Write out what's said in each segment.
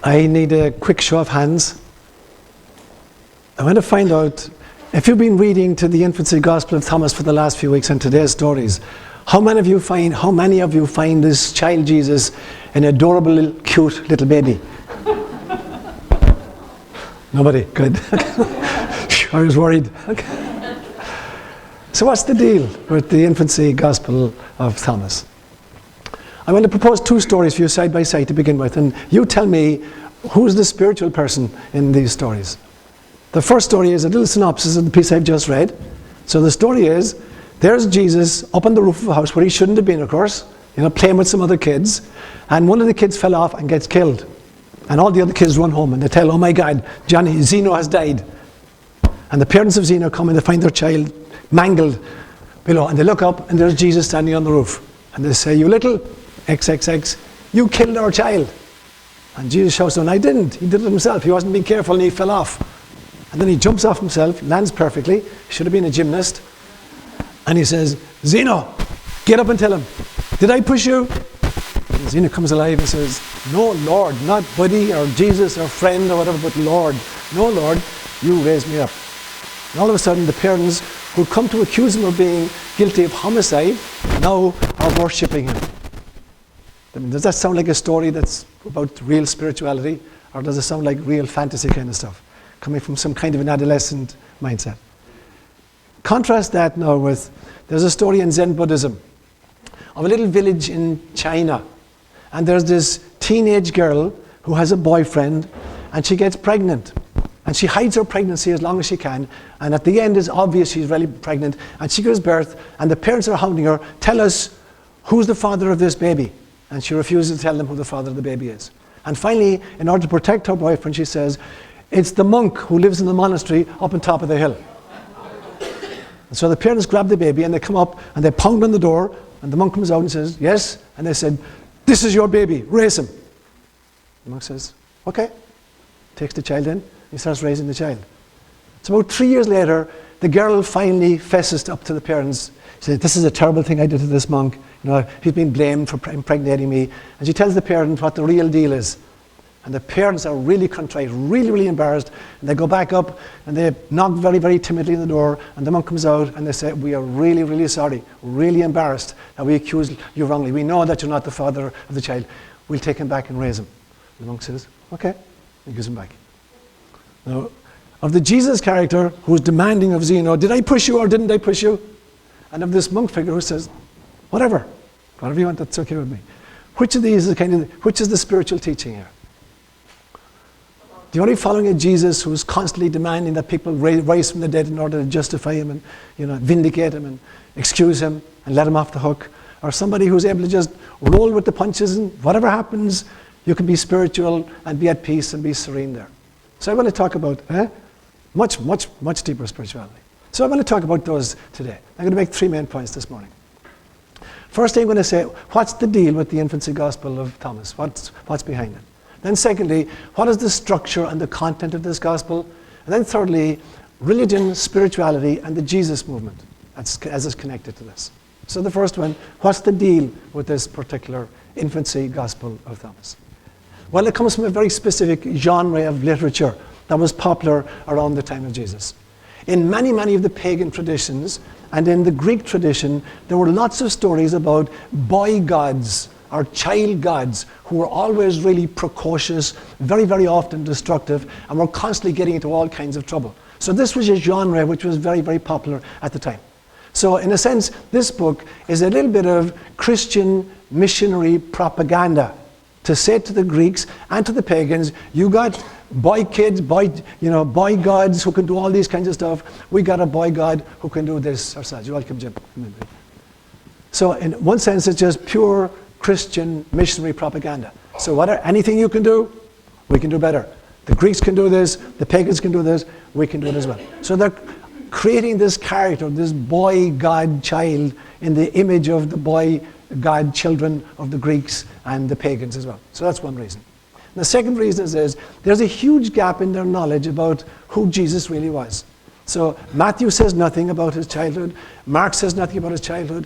I need a quick show of hands. I want to find out, if you've been reading to the Infancy Gospel of Thomas for the last few weeks and today's stories, how many of you find this child Jesus an adorable, cute little baby? Nobody? Good. I was worried. Okay. So what's the deal with the Infancy Gospel of Thomas? I'm going to propose two stories for you side by side to begin with, and you tell me who's the spiritual person in these stories. The first story is a little synopsis of the piece I've just read. So the story is, there's Jesus up on the roof of a house where he shouldn't have been, of course, playing with some other kids, and one of the kids fell off and gets killed. And all the other kids run home and they tell, oh my God, Zeno has died. And the parents of Zeno come and they find their child mangled below, and they look up and there's Jesus standing on the roof. And they say, you little XXX, you killed our child. And Jesus shouts down, I didn't. He did it himself. He wasn't being careful and he fell off. And then he jumps off himself, lands perfectly. He should have been a gymnast. And he says, Zeno, get up and tell him, did I push you? And Zeno comes alive and says, no, Lord, not buddy or Jesus or friend or whatever, but Lord. No, Lord, you raised me up. And all of a sudden, the parents who come to accuse him of being guilty of homicide now are worshipping him. Does that sound like a story that's about real spirituality, or does it sound like real fantasy kind of stuff, coming from some kind of an adolescent mindset? Contrast that now with, there's a story in Zen Buddhism of a little village in China, and there's this teenage girl who has a boyfriend, and she gets pregnant. And she hides her pregnancy as long as she can, and at the end it's obvious she's really pregnant, and she gives birth, and the parents are hounding her, tell us who's the father of this baby. And she refuses to tell them who the father of the baby is. And finally, in order to protect her boyfriend, she says, it's the monk who lives in the monastery up on top of the hill. And so the parents grab the baby and they come up and they pound on the door, and the monk comes out and says, yes. And they said, this is your baby, raise him. The monk says, okay. Takes the child in, he starts raising the child. So about 3 years later, the girl finally fesses up to the parents. She says, this is a terrible thing I did to this monk. He's been blamed for impregnating me. And she tells the parents what the real deal is. And the parents are really contrite, really, really embarrassed. And they go back up and they knock very, very timidly on the door. And the monk comes out and they say, we are really, really sorry, really embarrassed that we accused you wrongly. We know that you're not the father of the child. We'll take him back and raise him. And the monk says, okay. He gives him back. Now, of the Jesus character who's demanding of Zeno, did I push you or didn't I push you? And of this monk figure who says, whatever you want, that's okay with me. Which of these is which is the spiritual teaching here? The only following a Jesus who's constantly demanding that people rise from the dead in order to justify him and vindicate him and excuse him and let him off the hook, or somebody who's able to just roll with the punches and whatever happens, you can be spiritual and be at peace and be serene there. So I want to talk about much, much, much deeper spirituality. So I'm going to talk about those today. I'm going to make 3 main points this morning. First thing I'm going to say, what's the deal with the Infancy Gospel of Thomas? What's behind it? Then secondly, what is the structure and the content of this gospel? And then thirdly, religion, spirituality, and the Jesus movement as it's connected to this. So the first one, what's the deal with this particular Infancy Gospel of Thomas? Well, it comes from a very specific genre of literature that was popular around the time of Jesus. In many, many of the pagan traditions, and in the Greek tradition, there were lots of stories about boy gods or child gods who were always really precocious, very, very often destructive, and were constantly getting into all kinds of trouble. So this was a genre which was very, very popular at the time. So in a sense, this book is a little bit of Christian missionary propaganda to say to the Greeks and to the pagans, you got boy kids, boy gods who can do all these kinds of stuff. We got a boy god who can do this ourselves. You're welcome, Jim. So in one sense, it's just pure Christian missionary propaganda. So anything you can do, we can do better. The Greeks can do this, the pagans can do this, we can do it as well. So they're creating this character, this boy god child in the image of the boy god children of the Greeks and the pagans as well. So that's one reason. The second reason is there's a huge gap in their knowledge about who Jesus really was. So Matthew says nothing about his childhood. Mark says nothing about his childhood.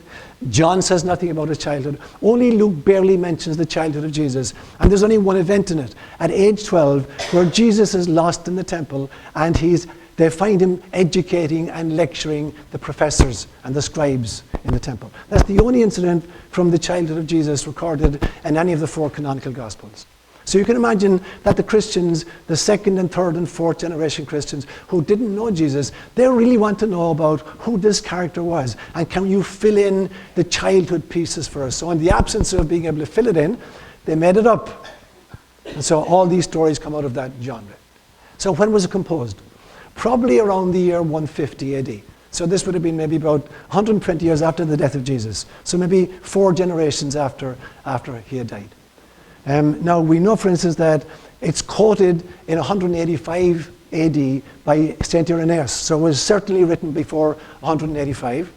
John says nothing about his childhood. Only Luke barely mentions the childhood of Jesus. And there's only one event in it, at age 12, where Jesus is lost in the temple, and they find him educating and lecturing the professors and the scribes in the temple. That's the only incident from the childhood of Jesus recorded in any of the 4 canonical Gospels. So you can imagine that the Christians, the 2nd and 3rd and 4th generation Christians who didn't know Jesus, they really want to know about who this character was. And can you fill in the childhood pieces for us? So in the absence of being able to fill it in, they made it up. And so all these stories come out of that genre. So when was it composed? Probably around the year 150 AD. So this would have been maybe about 120 years after the death of Jesus. So maybe 4 generations after he had died. Now we know, for instance, that it's quoted in 185 AD by St. Irenaeus. So it was certainly written before 185.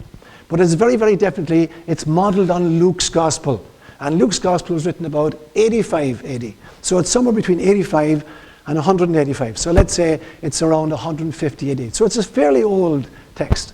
But it's very, very definitely, it's modeled on Luke's Gospel. And Luke's Gospel was written about 85 AD. So it's somewhere between 85 and 185. So let's say it's around 150 AD. So it's a fairly old text.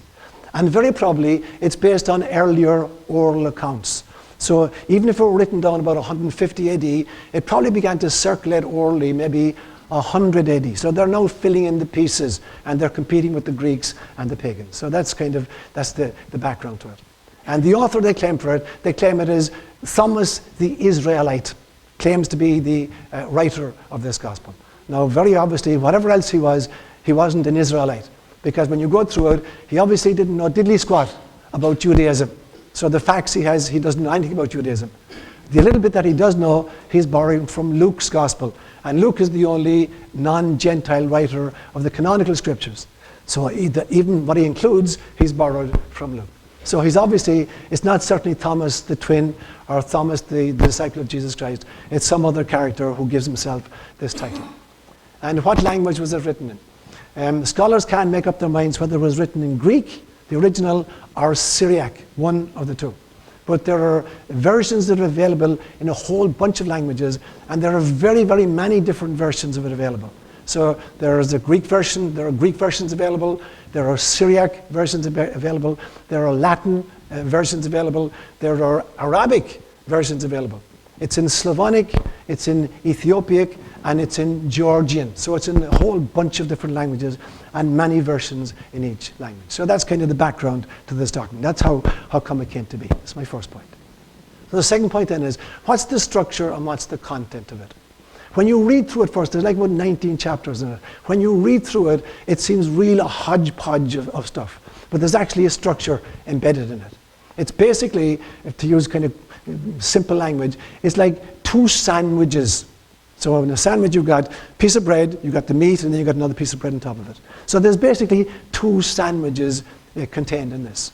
And very probably it's based on earlier oral accounts. So even if it were written down about 150 AD, it probably began to circulate orally maybe 100 AD. So they're now filling in the pieces, and they're competing with the Greeks and the pagans. So that's the background to it. And the author they claim for it, they claim it is Thomas the Israelite, claims to be the writer of this gospel. Now very obviously, whatever else he wasn't an Israelite. Because when you go through it, he obviously didn't know diddly squat about Judaism. So the facts he doesn't know anything about Judaism. The little bit that he does know, he's borrowing from Luke's Gospel. And Luke is the only non-Gentile writer of the canonical scriptures. So even what he includes, he's borrowed from Luke. So he's obviously, it's not certainly Thomas the twin or Thomas the disciple of Jesus Christ. It's some other character who gives himself this title. And what language was it written in? Scholars can't make up their minds whether it was written in Greek, the original, or Syriac, one of the two. But there are versions that are available in a whole bunch of languages, and there are very, very many different versions of it available. So there is a Greek version, there are Greek versions available, there are Syriac versions available, there are Latin versions available, there are Arabic versions available. It's in Slavonic, it's in Ethiopic, and it's in Georgian. So it's in a whole bunch of different languages and many versions in each language. So that's kind of the background to this document. That's how come it came to be. That's my first point. So the second point then is, what's the structure and what's the content of it? When you read through it first, there's like about 19 chapters in it. When you read through it, it seems real a hodgepodge of stuff. But there's actually a structure embedded in it. It's basically, to use kind of simple language, it's like 2 sandwiches. So in a sandwich you've got a piece of bread, you've got the meat, and then you've got another piece of bread on top of it. So there's basically 2 sandwiches contained in this.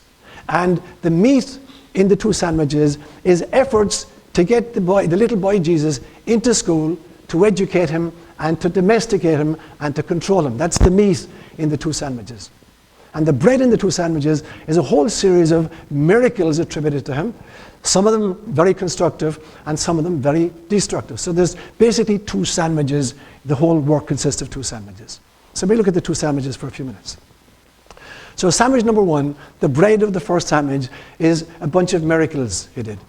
And the meat in the 2 sandwiches is efforts to get the little boy Jesus into school, to educate him, and to domesticate him, and to control him. That's the meat in the 2 sandwiches. And the bread in the 2 sandwiches is a whole series of miracles attributed to him. Some of them very constructive, and some of them very destructive. So there's basically 2 sandwiches. The whole work consists of 2 sandwiches. So we look at the 2 sandwiches for a few minutes. So sandwich number 1, the bread of the first sandwich, is a bunch of miracles he did.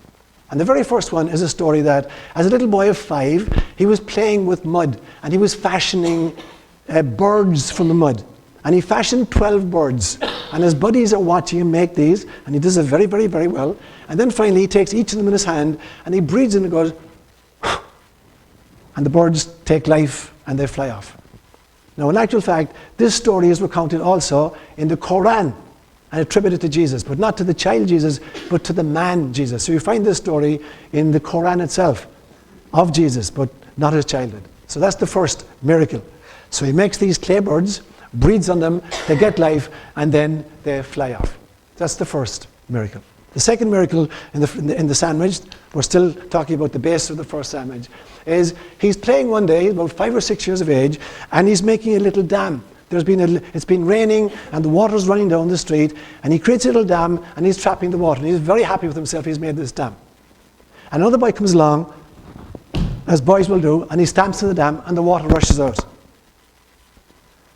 And the very first one is a story that, as a little boy of 5, he was playing with mud, and he was fashioning birds from the mud. And he fashioned 12 birds. And his buddies are watching him make these, and he does it very, very, very well. And then finally he takes each of them in his hand, and he breathes in and goes, and the birds take life and they fly off. Now in actual fact, this story is recounted also in the Quran and attributed to Jesus, but not to the child Jesus, but to the man Jesus. So you find this story in the Quran itself of Jesus, but not his childhood. So that's the first miracle. So he makes these clay birds, breathes on them, they get life, and then they fly off. That's the first miracle. The second miracle in the sandwich, we're still talking about the base of the first sandwich, is he's playing one day, about 5 or 6 years of age, and he's making a little dam. It's been raining, and the water's running down the street, and he creates a little dam, and he's trapping the water, and he's very happy with himself. He's made this dam. And another boy comes along, as boys will do, and he stamps in the dam, and the water rushes out.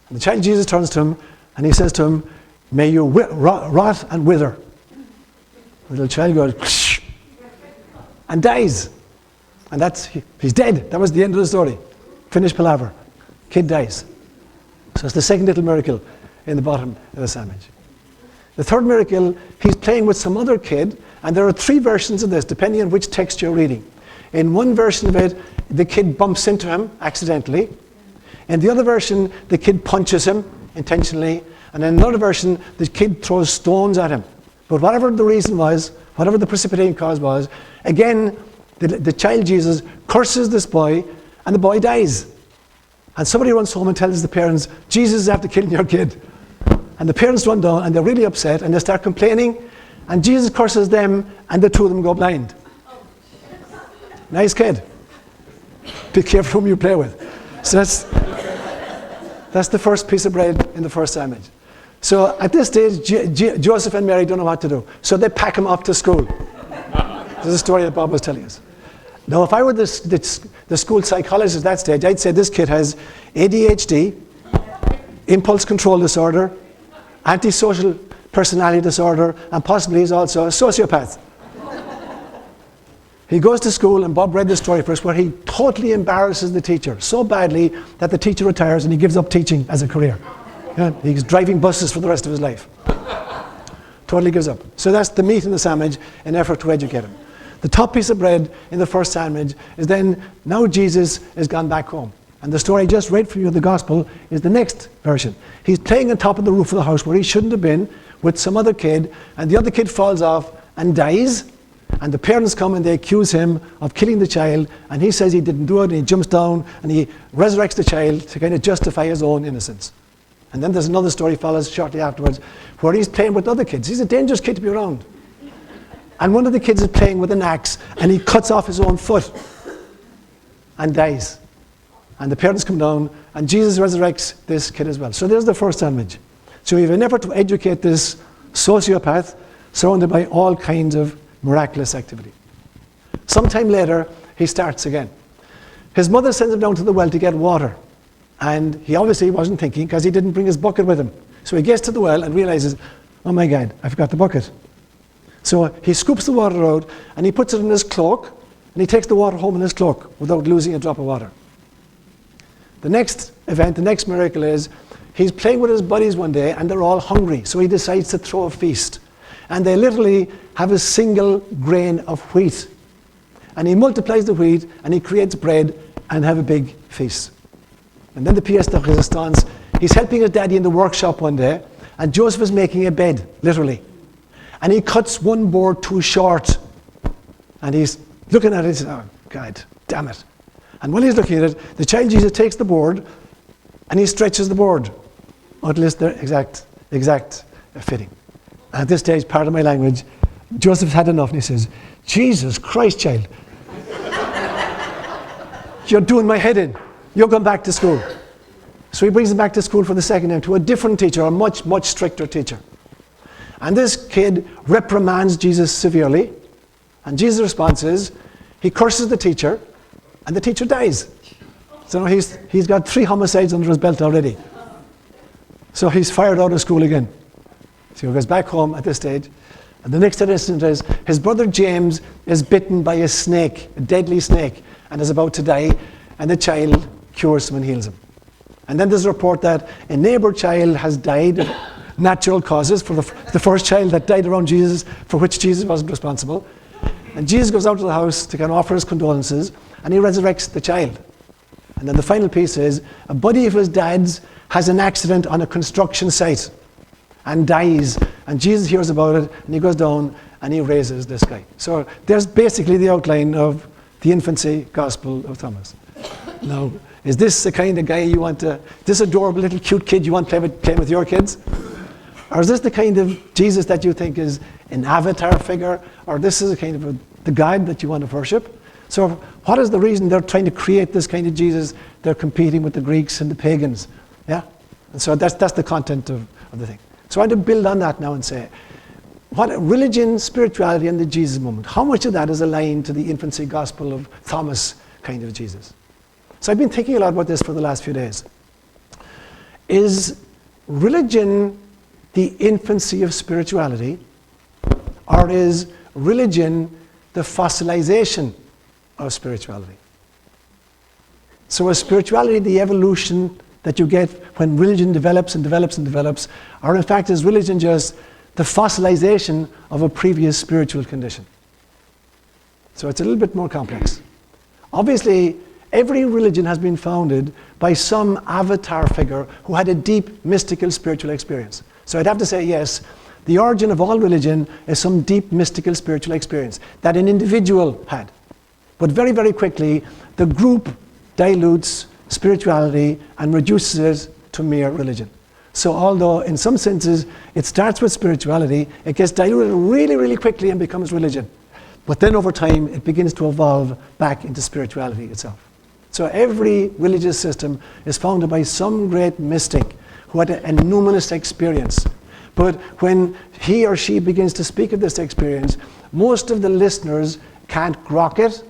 And the child Jesus turns to him And he says to him, may you rot and wither. The little child goes, and dies. And he's dead. That was the end of the story. Finished palaver. Kid dies. So it's the second little miracle in the bottom of the sandwich. The third miracle, he's playing with some other kid, and there are 3 versions of this, depending on which text you're reading. In one version of it, the kid bumps into him accidentally. In the other version, the kid punches him intentionally. And in another version, the kid throws stones at him. But whatever the reason was, whatever the precipitating cause was, again, the child Jesus curses this boy, and the boy dies. And somebody runs home and tells the parents, Jesus is after killing your kid. And the parents run down, and they're really upset, and they start complaining, and Jesus curses them, and the 2 of them go blind. Nice kid. Be careful whom you play with. So that's the first piece of bread in the first sandwich. So at this stage, Joseph and Mary don't know what to do. So they pack him off to school. This is a story that Bob was telling us. Now, if I were the school psychologist at that stage, I'd say this kid has ADHD, impulse control disorder, antisocial personality disorder, and possibly he's also a sociopath. He goes to school, and Bob read the story for us, where he totally embarrasses the teacher so badly that the teacher retires and he gives up teaching as a career. Yeah, he's driving buses for the rest of his life. Totally gives up. So that's the meat in the sandwich, an effort to educate him. The top piece of bread in the first sandwich is then, now Jesus has gone back home. And the story I just read for you in the gospel is the next version. He's playing on top of the roof of the house where he shouldn't have been with some other kid, and the other kid falls off and dies. And the parents come and they accuse him of killing the child, and he says he didn't do it, and he jumps down and he resurrects the child to kind of justify his own innocence. And then there's another story follows shortly afterwards where he's playing with other kids. He's a dangerous kid to be around. And one of the kids is playing with an axe, and he cuts off his own foot and dies. And the parents come down, and Jesus resurrects this kid as well. So there's the first sandwich. So we have an effort to educate this sociopath surrounded by all kinds of miraculous activity. Sometime later, he starts again. His mother sends him down to the well to get water. And he obviously wasn't thinking, because he didn't bring his bucket with him. So he gets to the well and realizes, oh my God, I forgot the bucket. So he scoops the water out, and he puts it in his cloak, and he takes the water home in his cloak without losing a drop of water. The next event, the next miracle is, he's playing with his buddies one day, and they're all hungry. So he decides to throw a feast. And they literally have a single grain of wheat. And he multiplies the wheat, and he creates bread, and have a big feast. And then the pièce de résistance, he's helping his daddy in the workshop one day, and Joseph is making a bed, literally. And he cuts one board too short. And he's looking at it and says, oh, God, damn it. And while he's looking at it, the child Jesus takes the board, and he stretches the board until it's the exact fitting. And at this stage, pardon my language, Joseph's had enough, and he says, Jesus Christ, child. You're doing my head in. You're going back to school. So he brings him back to school for the second time to a different teacher, a much, much stricter teacher. And this kid reprimands Jesus severely. And Jesus' response is, he curses the teacher, and the teacher dies. So he's got 3 homicides under his belt already. So he's fired out of school again. So he goes back home at this stage. And the next incident is, his brother James is bitten by a snake, a deadly snake, and is about to die. And the child cures him and heals him. And then there's a report that a neighbor child has died of natural causes, for the first child that died around Jesus, for which Jesus wasn't responsible. And Jesus goes out to the house to kind of offer his condolences, and he resurrects the child. And then the final piece is, a buddy of his dad's has an accident on a construction site and dies. And Jesus hears about it, and he goes down and he raises this guy. So there's basically the outline of the Infancy Gospel of Thomas. Now, is this the kind of guy you want to, this adorable little cute kid you want to play with your kids? Or is this the kind of Jesus that you think is an avatar figure? Or this is a kind of the God that you want to worship? So what is the reason they're trying to create this kind of Jesus? They're competing with the Greeks and the pagans. Yeah? And so that's the content of the thing. So I want to build on that now and say, what religion, spirituality, and the Jesus moment, how much of that is aligned to the Infancy Gospel of Thomas kind of Jesus? So I've been thinking a lot about this for the last few days. Is religion the infancy of spirituality, or is religion the fossilization of spirituality? So is spirituality the evolution that you get when religion develops and develops and develops, or in fact is religion just the fossilization of a previous spiritual condition? So it's a little bit more complex. Obviously, every religion has been founded by some avatar figure who had a deep mystical spiritual experience. So I'd have to say yes, the origin of all religion is some deep mystical spiritual experience that an individual had. But very, very quickly, the group dilutes spirituality and reduces it to mere religion. So although in some senses it starts with spirituality, it gets diluted really, really quickly and becomes religion. But then over time it begins to evolve back into spirituality itself. So every religious system is founded by some great mystic who had a numinous experience. But when he or she begins to speak of this experience, most of the listeners can't grok it.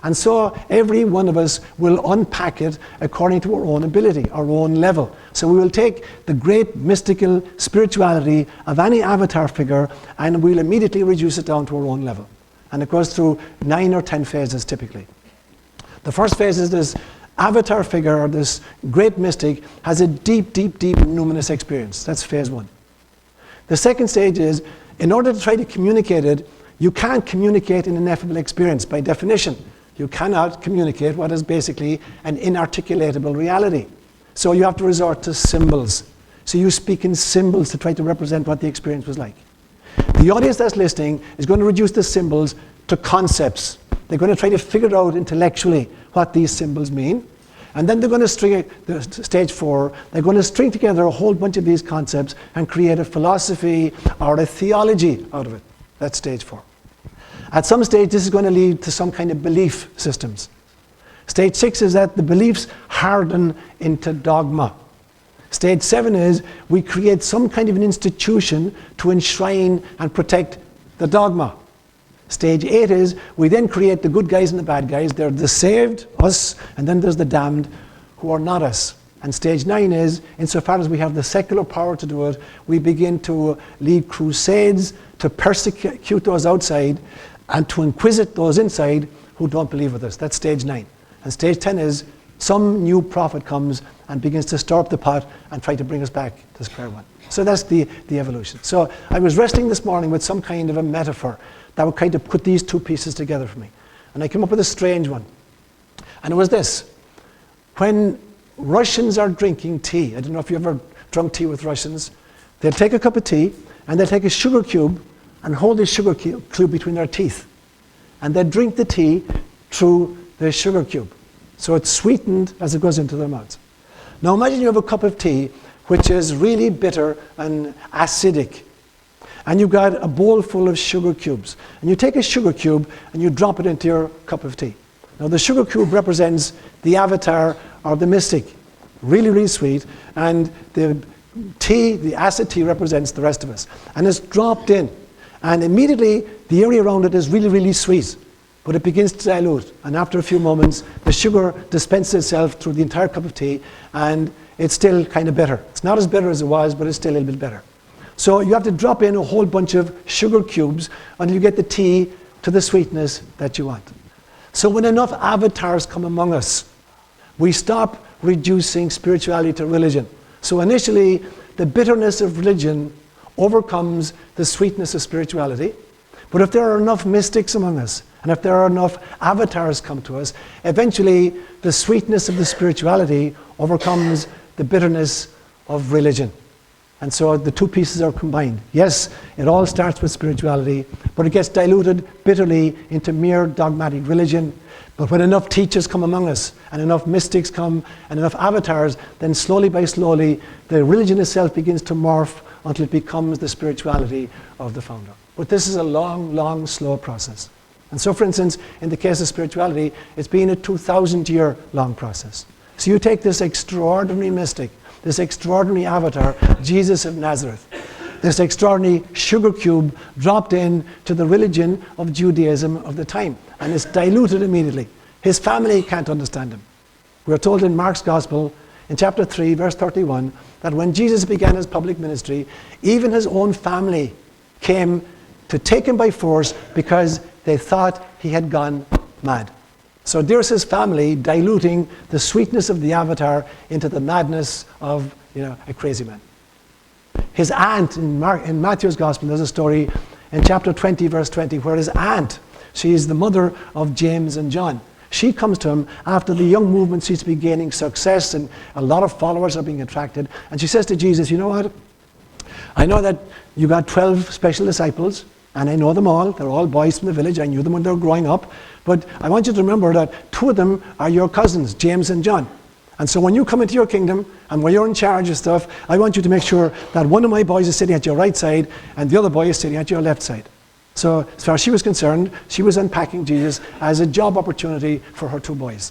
And so every one of us will unpack it according to our own ability, our own level. So we will take the great mystical spirituality of any avatar figure and we'll immediately reduce it down to our own level. And it goes through 9 or 10 phases typically. The first phase is this avatar figure, or this great mystic, has a deep, deep, deep numinous experience. That's phase 1. The second stage is, in order to try to communicate it, you can't communicate an ineffable experience by definition. You cannot communicate what is basically an inarticulatable reality. So you have to resort to symbols. So you speak in symbols to try to represent what the experience was like. The audience that's listening is going to reduce the symbols to concepts. They're going to try to figure out intellectually what these symbols mean. And then they're going to string, stage 4, they're going to string together a whole bunch of these concepts and create a philosophy or a theology out of it. That's stage 4. At some stage, this is going to lead to some kind of belief systems. Stage 6 is that the beliefs harden into dogma. Stage 7 is we create some kind of an institution to enshrine and protect the dogma. Stage 8 is we then create the good guys and the bad guys. They're the saved, us, and then there's the damned, who are not us. And stage 9 is, insofar as we have the secular power to do it, we begin to lead crusades to persecute those outside and to inquisit those inside who don't believe with us. That's stage 9. And stage 10 is some new prophet comes and begins to stir up the pot and try to bring us back to square one. So that's the evolution. So I was wrestling this morning with some kind of a metaphor that would kind of put these two pieces together for me. And I came up with a strange one. And it was this. When Russians are drinking tea, I don't know if you've ever drunk tea with Russians, they'll take a cup of tea and they'll take a sugar cube and hold the sugar cube between their teeth. And they drink the tea through the sugar cube. So it's sweetened as it goes into their mouths. Now imagine you have a cup of tea which is really bitter and acidic. And you've got a bowl full of sugar cubes. And you take a sugar cube and you drop it into your cup of tea. Now the sugar cube represents the avatar or the mystic. Really, really sweet. And the tea, the acid tea, represents the rest of us. And it's dropped in. And immediately the area around it is really, really sweet. But it begins to dilute. And after a few moments, the sugar dispenses itself through the entire cup of tea. And it's still kind of bitter. It's not as bitter as it was, but it's still a little bit better. So you have to drop in a whole bunch of sugar cubes until you get the tea to the sweetness that you want. So when enough avatars come among us, we stop reducing spirituality to religion. So initially, the bitterness of religion overcomes the sweetness of spirituality. But if there are enough mystics among us, and if there are enough avatars come to us, eventually the sweetness of the spirituality overcomes the bitterness of religion. And so the two pieces are combined. Yes, it all starts with spirituality, but it gets diluted bitterly into mere dogmatic religion. But when enough teachers come among us, and enough mystics come, and enough avatars, then slowly by slowly, the religion itself begins to morph until it becomes the spirituality of the founder. But this is a long, long, slow process. And so, for instance, in the case of spirituality, it's been a 2,000-year long process. So you take this extraordinary mystic, this extraordinary avatar, Jesus of Nazareth, this extraordinary sugar cube dropped in to the religion of Judaism of the time, and it's diluted immediately. His family can't understand him. We're told in Mark's Gospel, in chapter 3, verse 31, that when Jesus began his public ministry, even his own family came to take him by force because they thought he had gone mad. So there's his family diluting the sweetness of the avatar into the madness of a crazy man. His aunt, in Matthew's Gospel, there's a story in chapter 20, verse 20, where his aunt, she is the mother of James and John. She comes to him after the young movement seems to be gaining success and a lot of followers are being attracted. And she says to Jesus, you know what? I know that you got 12 special disciples, and I know them all. They're all boys from the village. I knew them when they were growing up. But I want you to remember that 2 of them are your cousins, James and John. And so when you come into your kingdom and when you're in charge of stuff, I want you to make sure that one of my boys is sitting at your right side and the other boy is sitting at your left side. So as far as she was concerned, she was unpacking Jesus as a job opportunity for her 2 boys.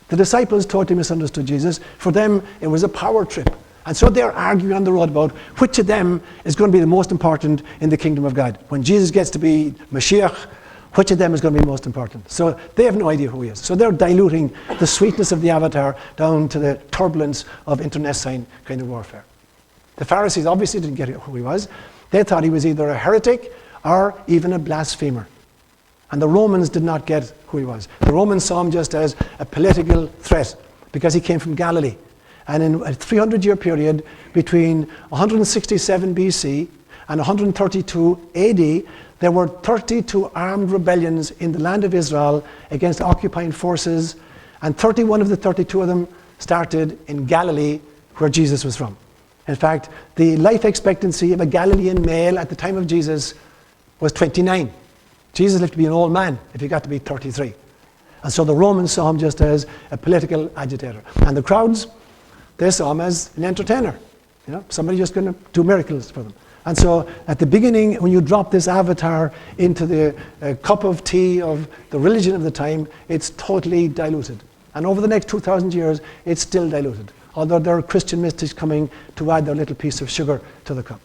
The disciples totally misunderstood Jesus. For them, it was a power trip. And so they're arguing on the road about which of them is going to be the most important in the kingdom of God. When Jesus gets to be Mashiach, which of them is going to be most important? So they have no idea who he is. So they're diluting the sweetness of the avatar down to the turbulence of internecine kind of warfare. The Pharisees obviously didn't get who he was. They thought he was either a heretic or even a blasphemer. And the Romans did not get who he was. The Romans saw him just as a political threat because he came from Galilee. And in a 300-year period between 167 BC and 132 AD, there were 32 armed rebellions in the land of Israel against occupying forces, and 31 of the 32 of them started in Galilee, where Jesus was from. In fact, the life expectancy of a Galilean male at the time of Jesus was 29. Jesus lived to be an old man if he got to be 33. And so the Romans saw him just as a political agitator. And the crowds, they saw him as an entertainer. Somebody just going to do miracles for them. And so at the beginning, when you drop this avatar into the cup of tea of the religion of the time, it's totally diluted. And over the next 2,000 years, it's still diluted. Although there are Christian mystics coming to add their little piece of sugar to the cup.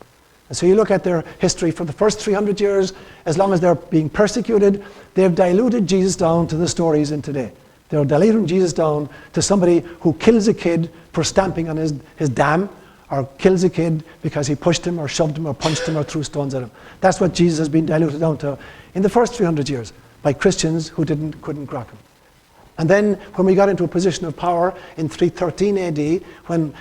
And so you look at their history for the first 300 years, as long as they're being persecuted, they've diluted Jesus down to the stories in today. They're diluting Jesus down to somebody who kills a kid for stamping on his dam, or kills a kid because he pushed him or shoved him or punched him or threw stones at him. That's what Jesus has been diluted down to in the first 300 years by Christians who couldn't crack him. And then when we got into a position of power in 313 AD, when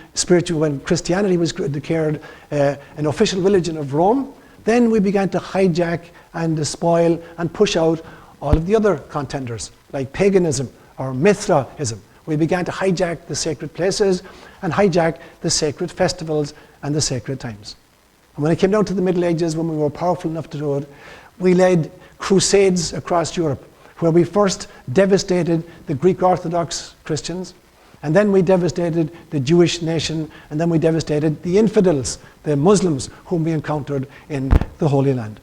Christianity was declared an official religion of Rome, then we began to hijack and despoil and push out all of the other contenders, like paganism or Mithraism. We began to hijack the sacred places and hijack the sacred festivals and the sacred times. And when it came down to the Middle Ages, when we were powerful enough to do it, we led crusades across Europe, where we first devastated the Greek Orthodox Christians, and then we devastated the Jewish nation, and then we devastated the infidels, the Muslims, whom we encountered in the Holy Land.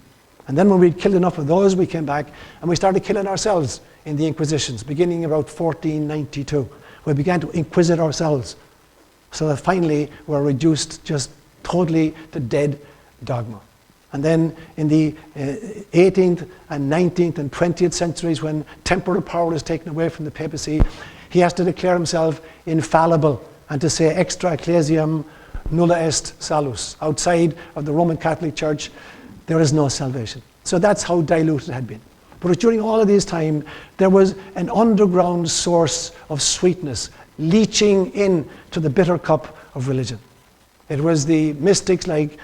And then when we'd killed enough of those, we came back and we started killing ourselves in the Inquisitions, beginning about 1492. We began to inquisite ourselves, so that finally we're reduced just totally to dead dogma. And then in the 18th and 19th and 20th centuries, when temporal power is taken away from the papacy, he has to declare himself infallible and to say extra ecclesiam nulla est salus. Outside of the Roman Catholic Church, there is no salvation. So that's how diluted it had been. But during all of this time, there was an underground source of sweetness leaching in to the bitter cup of religion. It was the mystics like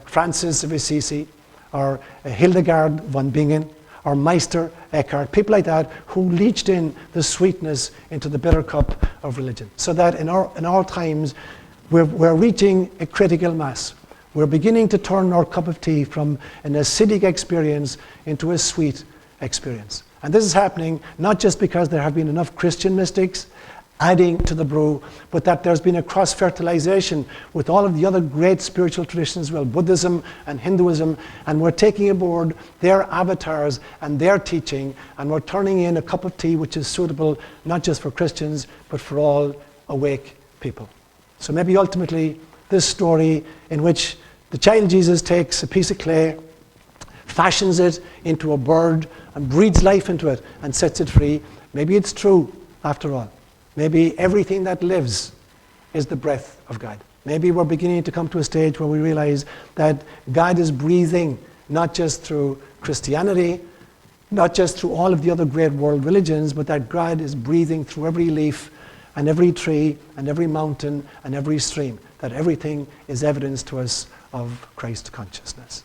Francis of Assisi, or Hildegard von Bingen, or Meister Eckhart, people like that who leached in the sweetness into the bitter cup of religion. So that in our times, we're reaching a critical mass. We're beginning to turn our cup of tea from an acidic experience into a sweet experience. And this is happening not just because there have been enough Christian mystics adding to the brew, but that there's been a cross-fertilization with all of the other great spiritual traditions as well, Buddhism and Hinduism, and we're taking aboard their avatars and their teaching, and we're turning in a cup of tea which is suitable not just for Christians, but for all awake people. So maybe ultimately this story in which the child Jesus takes a piece of clay, fashions it into a bird, and breathes life into it and sets it free, maybe it's true after all. Maybe everything that lives is the breath of God. Maybe we're beginning to come to a stage where we realize that God is breathing not just through Christianity, not just through all of the other great world religions, but that God is breathing through every leaf and every tree and every mountain and every stream, that everything is evidence to us of Christ consciousness.